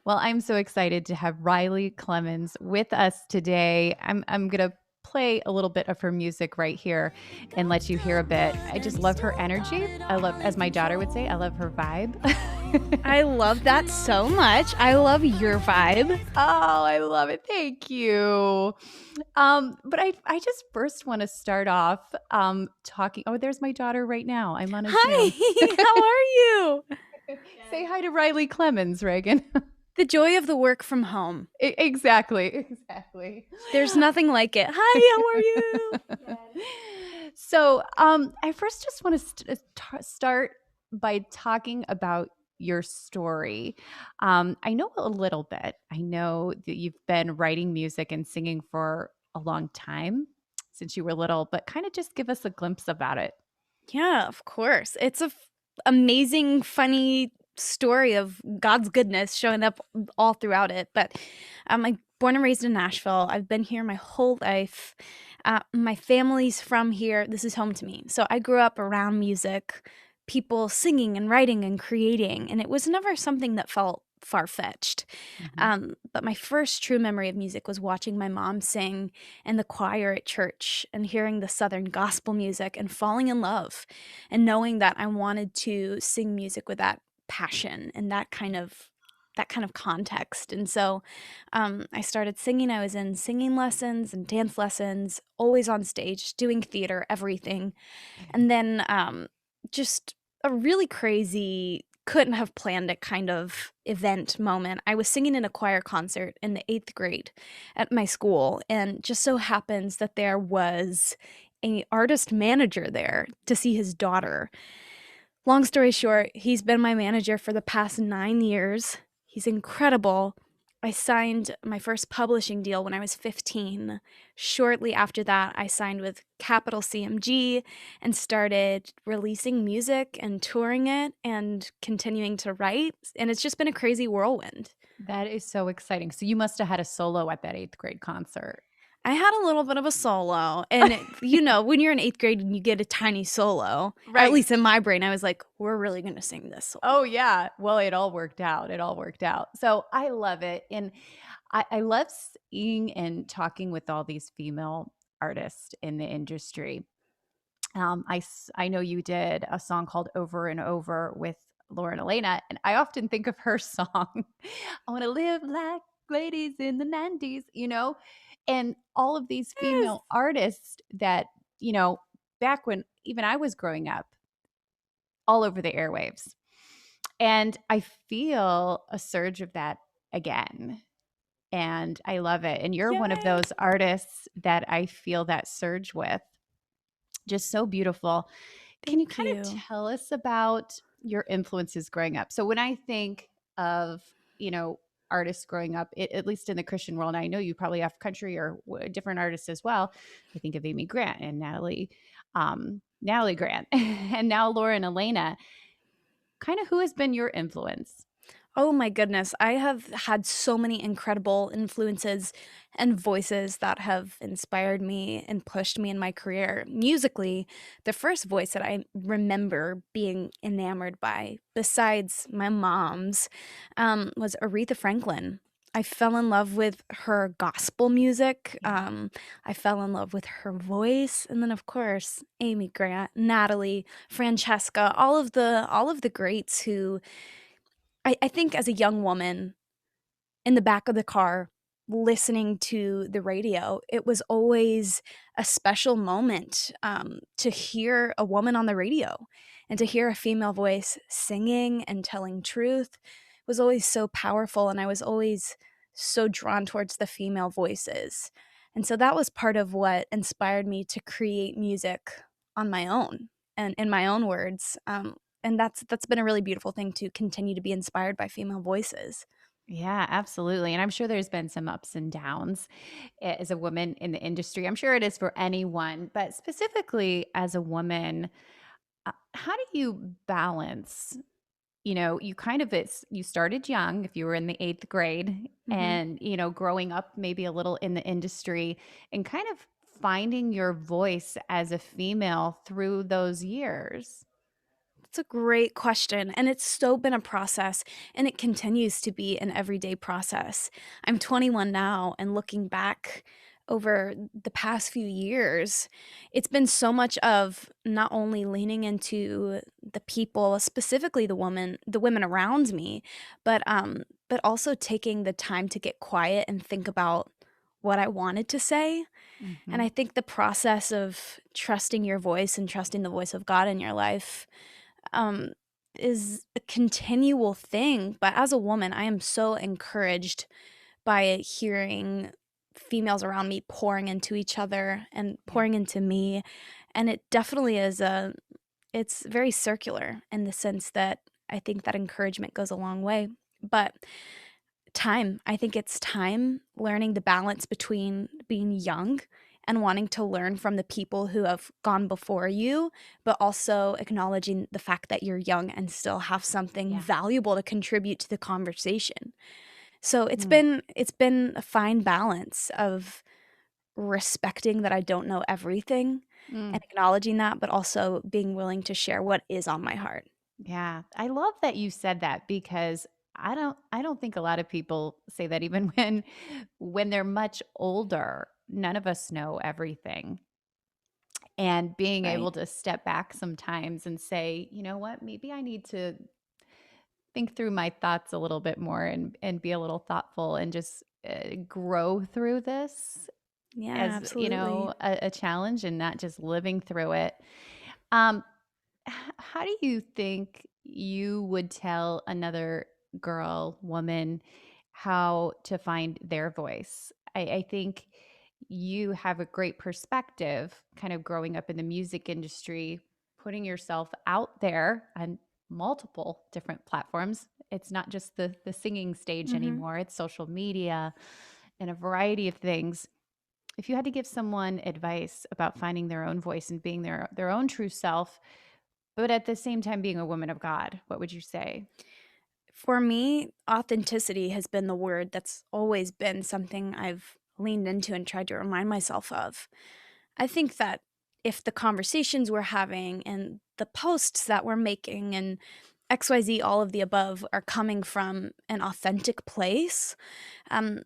Well, I'm so excited to have Riley Clemmons with us today. I'm gonna play a little bit of her music right here and let you hear a bit. I just love her energy. I love, as my daughter would say, I love her vibe. I love that so much. I love your vibe. Oh, I love it. Thank you. But I just first want to start off talking. Oh, there's my daughter right now. I'm on a Zoom. Hi, how are you? Say hi to Riley Clemmons, Reagan. The joy of the work from home. Exactly, exactly. There's nothing like it. Hi, how are you? So, I first just want to start by talking about your story. I know a little bit. I know that you've been writing music and singing for a long time since you were little, but kind of just give us a glimpse about it. Yeah, of course. It's a amazing, funny story of God's goodness showing up all throughout it. But I'm born and raised in Nashville. I've been here my whole life. My family's from here. This is home to me. So I grew up around music, people singing and writing and creating, and it was never something that felt far-fetched. Mhm. But my first true memory of music was watching my mom sing in the choir at church and hearing the Southern gospel music and falling in love and knowing that I wanted to sing music with that passion and that kind of context. And so I started singing. I was in singing lessons and dance lessons, always on stage, doing theater, everything. And then just a really crazy, couldn't have planned it kind of event moment. I was singing in a choir concert in the 8th grade at my school, and just so happens that there was a artist manager there to see his daughter. Long story short, he's been my manager for the past 9 years. He's incredible. I signed my first publishing deal when I was 15. Shortly after that, I signed with Capital CMG and started releasing music and touring it and continuing to write, and it's just been a crazy whirlwind. That is so exciting. So you must have had a solo at that 8th grade concert. I had a little bit of a solo, and when you're in 8th grade and you get a tiny solo, at Right. least in my brain, I was like, "We're really gonna sing this solo." Oh, yeah. Well, it all worked out. It all worked out. So I love it. And I love seeing and talking with all these female artists in the industry. I know you did a song called Over and Over with Lauren Elena, and I often think of her song, I want to live like ladies in the 90s, and all of these Yes. female artists that, you know, back when even I was growing up, all over the airwaves. And I feel a surge of that again. And I love it. And you're one of Yay. those artists that I feel that surge with. Just so beautiful. Can you Thank kind of you. tell us about your influences growing up? So when I think of, artists growing up, at least in the Christian world, I know you probably have country or different artists as well. I think of Amy Grant and Natalie Grant, and now Lauren Elena. Kind of who has been your influence? Oh my goodness, I have had so many incredible influences and voices that have inspired me and pushed me in my career. Musically, the first voice that I remember being enamored by, besides my mom's, was Aretha Franklin. I fell in love with her gospel music. Yeah. I fell in love with her voice, and then of course Amy Grant, Natalie, Francesca, all of the greats who I think as a young woman in the back of the car listening to the radio, it was always a special moment to hear a woman on the radio and to hear a female voice singing and telling truth was always so powerful. And I was always so drawn towards the female voices. And so that was part of what inspired me to create music on my own and in my own words. And that's been a really beautiful thing to continue to be inspired by female voices. Yeah, absolutely. And I'm sure there's been some ups and downs as a woman in the industry. I'm sure it is for anyone, but specifically as a woman, how do you balance? You kind of you started young if you were in the 8th grade Mhm. and, growing up maybe a little in the industry and kind of finding your voice as a female through those years. It's a great question, and it's so been a process, and it continues to be an everyday process. I'm 21 now, and looking back over the past few years, it's been so much of not only leaning into the people, specifically the women around me, but also taking the time to get quiet and think about what I wanted to say. And Mhm. I think the process of trusting your voice and trusting the voice of God in your life um, is a continual thing. But as a woman, I am so encouraged by hearing females around me pouring into each other and Yeah. pouring into me. And it definitely is it's very circular in the sense that I think that encouragement goes a long way. But I think it's time learning the balance between being young and wanting to learn from the people who have gone before you, but also acknowledging the fact that you're young and still have something Yeah. valuable to contribute to the conversation. So Mm. it's been a fine balance of respecting that I don't know everything Mm. and acknowledging that, but also being willing to share what is on my heart. Yeah. I love that you said that because I don't think a lot of people say that even when they're much older. None of us know everything. And being Right. able to step back sometimes and say, "You know what? Maybe I need to think through my thoughts a little bit more and be a little thoughtful and just grow through this Yeah, as, absolutely. a challenge and not just living through it." Um, how do you think you would tell another girl, woman, how to find their voice? I think you have a great perspective kind of growing up in the music industry, putting yourself out there on multiple different platforms. It's not just the singing stage Mhm. anymore, it's social media and a variety of things. If you had to give someone advice about finding their own voice and being their own true self, but at the same time being a woman of God, what would you say? For me, authenticity has been the word that's always been something I've leaned into and tried to remind myself of. I think that if the conversations we're having and the posts that we're making and XYZ, all of the above, are coming from an authentic place, um,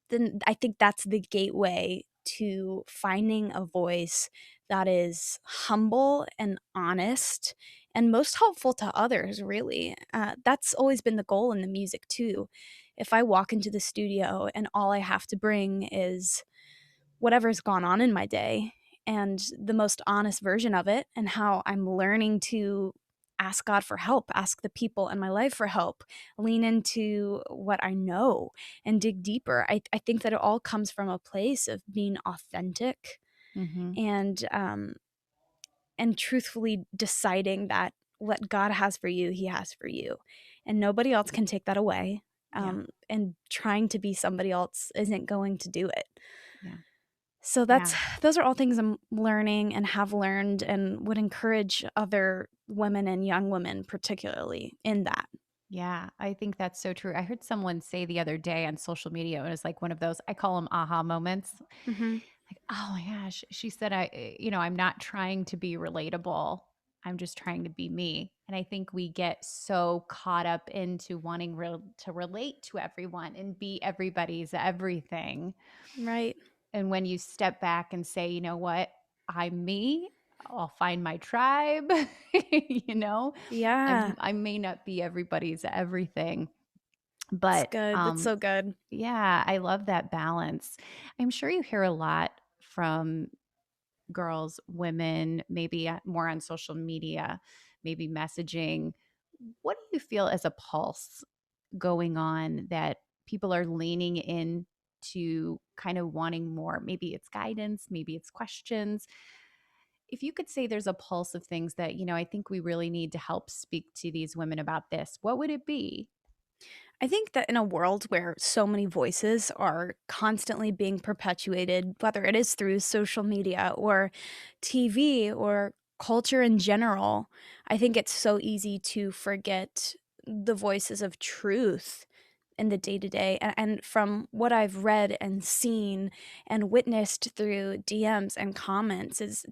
then I think that's the gateway to finding a voice that is humble and honest and most helpful to others, really. That's always been the goal in the music, too. If I walk into the studio and all I have to bring is whatever's gone on in my day and the most honest version of it, and how I'm learning to ask God for help, ask the people in my life for help, lean into what I know and dig deeper. I think that it all comes from a place of being authentic Mhm. and truthfully deciding that what God has for you, He has for you, and nobody else can take that away. Yeah. And trying to be somebody else isn't going to do it. Yeah. So Yeah. those are all things I'm learning and have learned and would encourage other women and young women particularly in that. Yeah, I think that's so true. I heard someone say the other day on social media, and it was like one of those, I call them aha moments. Mhm. Like, oh my gosh, she said, I'm not trying to be relatable. I'm just trying to be me. And I think we get so caught up into wanting to relate to everyone and be everybody's everything. Right. And when you step back and say, you know what, I'm me, I'll find my tribe, you know, Yeah. I may not be everybody's everything, It's but good. That's so good. yeah, I love that balance. I'm sure you hear a lot from girls, women, maybe more on social media, maybe messaging. What do you feel as a pulse going on that people are leaning in to kind of wanting more? Maybe it's guidance, maybe it's questions. If you could say there's a pulse of things that, I think we really need to help speak to these women about this, what would it be? I think that in a world where so many voices are constantly being perpetuated, whether it is through social media or TV or culture in general, I think it's so easy to forget the voices of truth in the day to day. And from what I've read and seen and witnessed through DMs and comments, is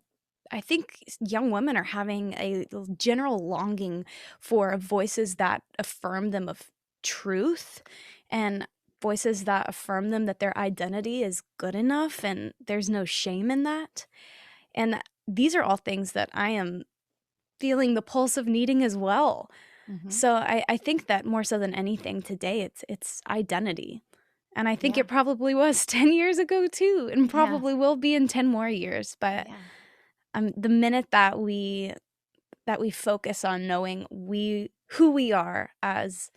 I think young women are having a general longing for voices that affirm them of truth and voices that affirm them that their identity is good enough and there's no shame in that. And these are all things that I am feeling the pulse of needing as well. Mhm. So I think that more so than anything today, it's identity. And I think Yeah. it probably was 10 years ago too, and Yeah. probably will be in 10 more years. But Yeah. the minute that we focus on knowing who we are as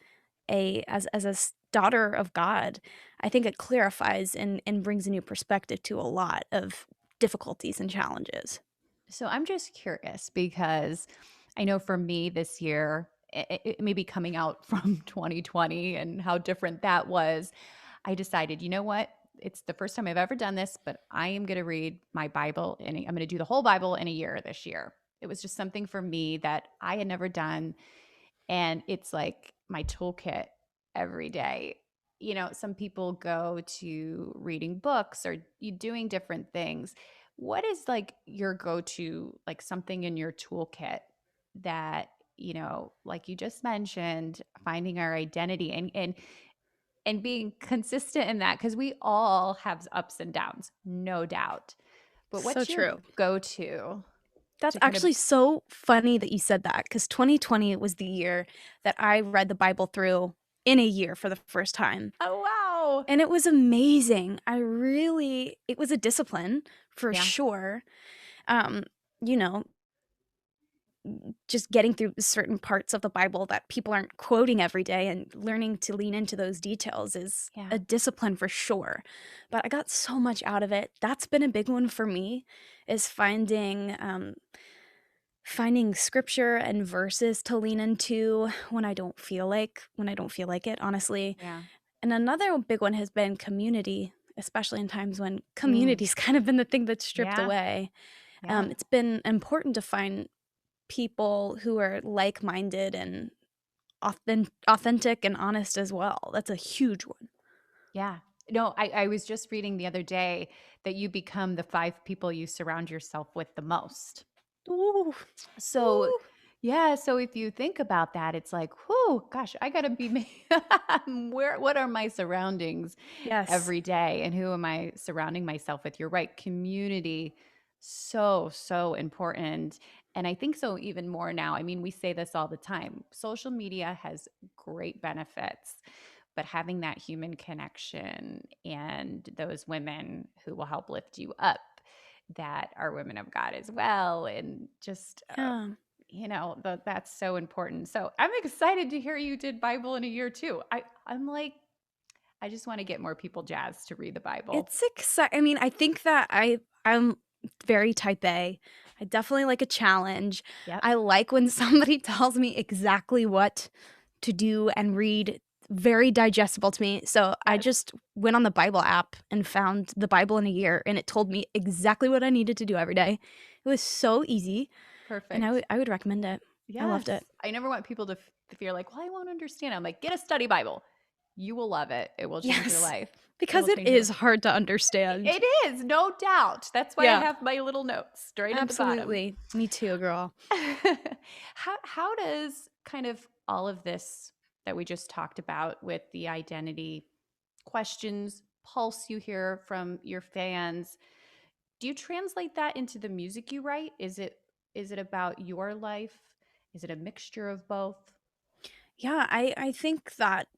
daughter of God, I think it clarifies and brings a new perspective to a lot of difficulties and challenges. So I'm just curious because I know for me this year, it may be coming out from 2020 and how different that was. I decided, you know what? It's the first time I've ever done this, but I am going to read my Bible and I'm going to do the whole Bible in a year this year. It was just something for me that I had never done. And it's like my toolkit every day. You know, some people go to reading books or you doing different things. What is like your go-to, like something in your toolkit that, like you just mentioned, finding our identity and being consistent in that because we all have ups and downs, no doubt. But So what's your true. go-to That's to kind of actually so funny that you said that, because 2020 was the year that I read the Bible through in a year for the first time, oh wow. and it was amazing. It was a discipline for Yeah. sure. Um, you know, just getting through certain parts of the Bible that people aren't quoting every day and learning to lean into those details is Yeah. a discipline for sure. But I got so much out of it. That's been a big one for me, is finding scripture and verses to lean into when I don't feel like it, honestly. Yeah. And another big one has been community, especially in times when Mm. community's kind of been the thing that's stripped Yeah. away. Yeah. It's been important to find people who are like-minded and authentic and honest as well. That's a huge one. Yeah. No, I was just reading the other day that you become the 5 people you surround yourself with the most. Ooh, So, ooh. yeah, so if you think about that, it's like, "Whoo, gosh, I gotta be what are my surroundings Yes. every day, and who am I surrounding myself with?" You're right, community, so, so important, and I think so even more now. I mean, we say this all the time. Social media has great benefits, but having that human connection and those women who will help lift you up that are women of God as well, and just Yeah. that's so important. So I'm excited to hear you did Bible in a year too. I'm like, I just want to get more people jazzed to read the Bible. It's exciting. I mean, I think that I'm very type A. I definitely like a challenge. Yep. I like when somebody tells me exactly what to do and read, very digestible to me. So I Yes. just went on the Bible app and found the Bible in a year, and it told me exactly what I needed to do every day. It was so easy, and Perfect. I would recommend it. I loved Yes. it. I never want people to feel like, well, I won't understand. I'm like, get a study Bible. You will love it. It will change your Yes, life. It because will it change your life. is hard to understand. It is, no doubt. That's why I Yeah, have my little notes right at the bottom. absolutely. Me too, girl. How does kind of all of this that we just talked about with the identity questions, pulse you hear from your fans, do you translate that into the music you write? Is it about your life? Is it a mixture of both? Yeah, I think that,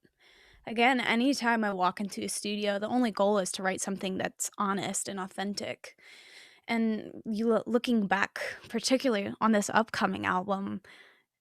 again, anytime I walk into a studio, the only goal is to write something that's honest and authentic. And looking back, particularly on this upcoming album,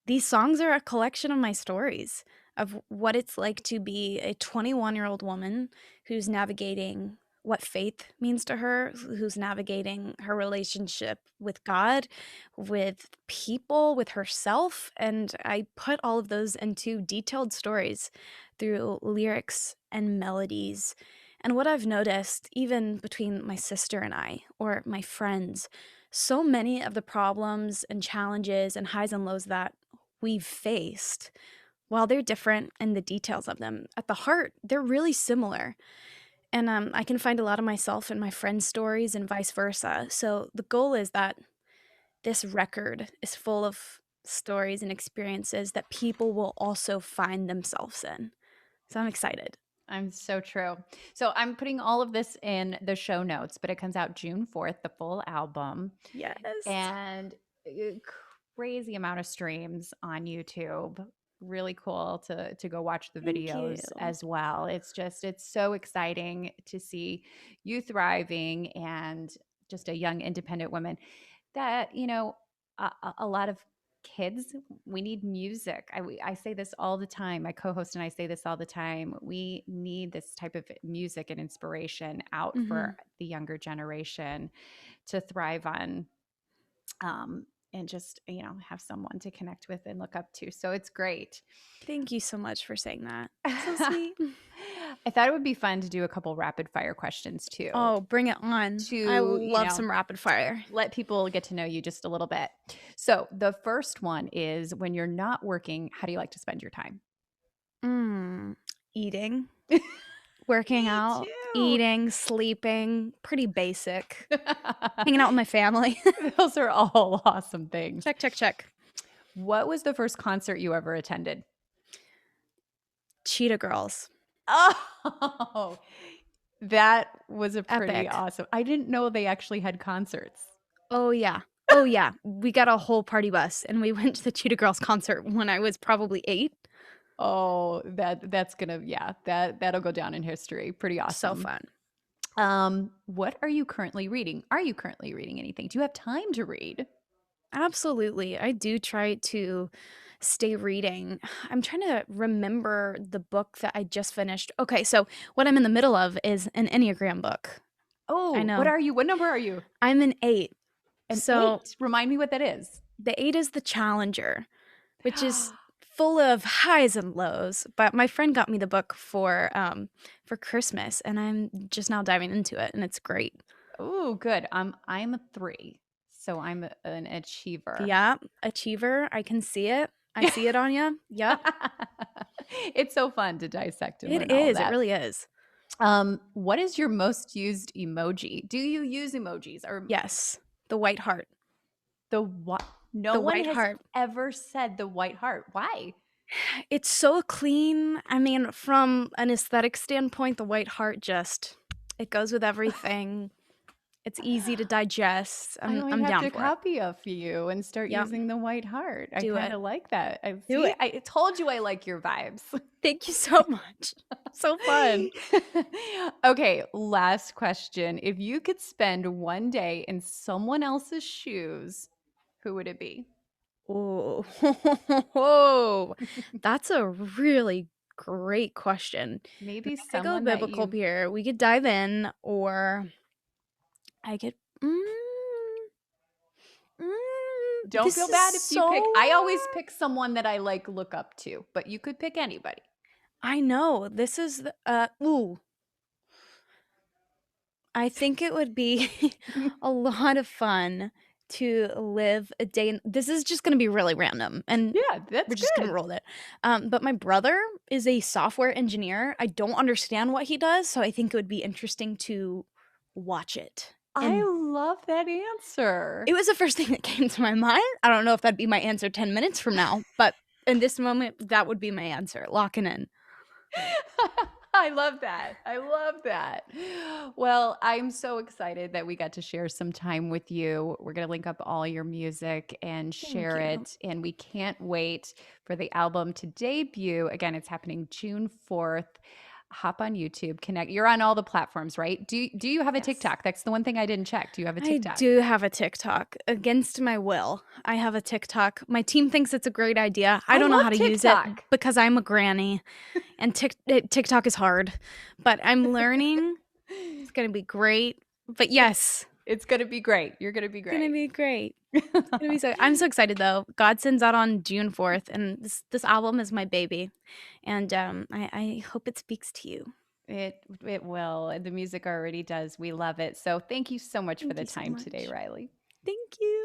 these songs are a collection of my stories of what it's like to be a 21-year-old woman who's navigating what faith means to her, who's navigating her relationship with God, with people, with herself. And I put all of those into detailed stories through lyrics and melodies. And what I've noticed, even between my sister and I, or my friends, so many of the problems and challenges and highs and lows that we've faced, while they're different in the details of them, at the heart, they're really similar. And I can find a lot of myself in my friends' stories and vice versa. So the goal is that this record is full of stories and experiences that people will also find themselves in. So I'm excited. I'm so true. So I'm putting all of this in the show notes, but it comes out June 4th, the full album, Yes. and a crazy amount of streams on YouTube. Really cool to go watch the Thank you. videos as well. It's so exciting to see you thriving and just a young independent woman that, a lot of kids, we need music. I say this all the time. My co-host and I say this all the time. We need this type of music and inspiration out for Mhm. the younger generation to thrive on, and just, have someone to connect with and look up to. So it's great. Thank you so much for saying that. So sweet. I thought it would be fun to do a couple rapid fire questions too, Oh, bring it on. I to, love some rapid fire. let people get to know you just a little bit. So the first one is, when you're not working, how do you like to spend your time? Mm, eating, working Me out, too. eating, sleeping, pretty basic. Hanging out with my family. Those are all awesome things. Check, check, check. What was the first concert you ever attended? Cheetah Girls. Oh, that was a pretty Epic. awesome. I didn't know they actually had concerts. Oh, yeah. Oh, yeah. We got a whole party bus, and we went to the Cheetah Girls concert when I was probably 8. Oh, that's gonna, yeah, that'll go down in history. Pretty So awesome. fun. What are you currently reading? Are you currently reading anything? Do you have time to read? Absolutely. I do try to stay reading. I'm trying to remember the book that I just finished. Okay, so what I'm in the middle of is an Enneagram book. I Oh, what know. are you? What number are you? I'm an 8. An So 8. Remind me what that is. the 8 is the challenger, which is full of highs and lows. But my friend got me the book for Christmas, and I'm just now diving into it, and it's great. Oh, good. I'm a 3, so an achiever. Yeah, achiever. I can see it. I see it on you. Yep. It's so fun to dissect and It learn all of is. It that. really is. What is your most used emoji? Do you use emojis, or Yes. The white heart. the what? No The one white has heart. ever said the white heart. Why? It's so clean. I mean, from an aesthetic standpoint, the white heart just it goes with everything. It's easy to digest. I I'm might I'm have down to for it. copy of you and start Yep. using the white heart. I Do kind it. of like that. I Do see. it. I told you I like your vibes. Thank you so much. So fun. Okay, last question. If you could spend one day in someone else's shoes, who would it be? Oh, that's a really great question. I'm Maybe not gonna go someone that biblical you've. here. We could dive in, or I could. Don't This feel is bad if you so. pick. I always pick someone that I look up to, but you could pick anybody. I know this is. Ooh, I think it would be a lot of fun to live a day in this is just gonna be really random, and Yeah, that's we're just gonna good. roll it. But my brother is a software engineer. I don't understand what he does, so I think it would be interesting to watch it. I And love that answer. it was the first thing that came to my mind. I don't know if that'd be my answer 10 minutes from now, but in this moment, that would be my answer. Locking in. I love that. I love that. Well, I'm so excited that we got to share some time with you. We're going to link up all your music and Thank share you. it. And we can't wait for the album to debut. Again, it's happening June 4th. Hop on YouTube, connect. You're on all the platforms, right? Do you have a Yes. TikTok? That's the one thing I didn't check. Do you have a I TikTok? do have a TikTok. Against my will, I have a TikTok. My team thinks it's a great idea. I I don't know love how to use it TikTok. because I'm a granny and TikTok is hard, but I'm learning. It's going to be great. But It's yes, it's going to be great. You're going to be it's going to great. be great. It's going to be so I'm so excited though. Godsend's out on June 4th and this album is my baby. And I hope it speaks to you. It will. The music already does. We love it. So thank you so much for Thank the you so time today, much. Riley. Thank you.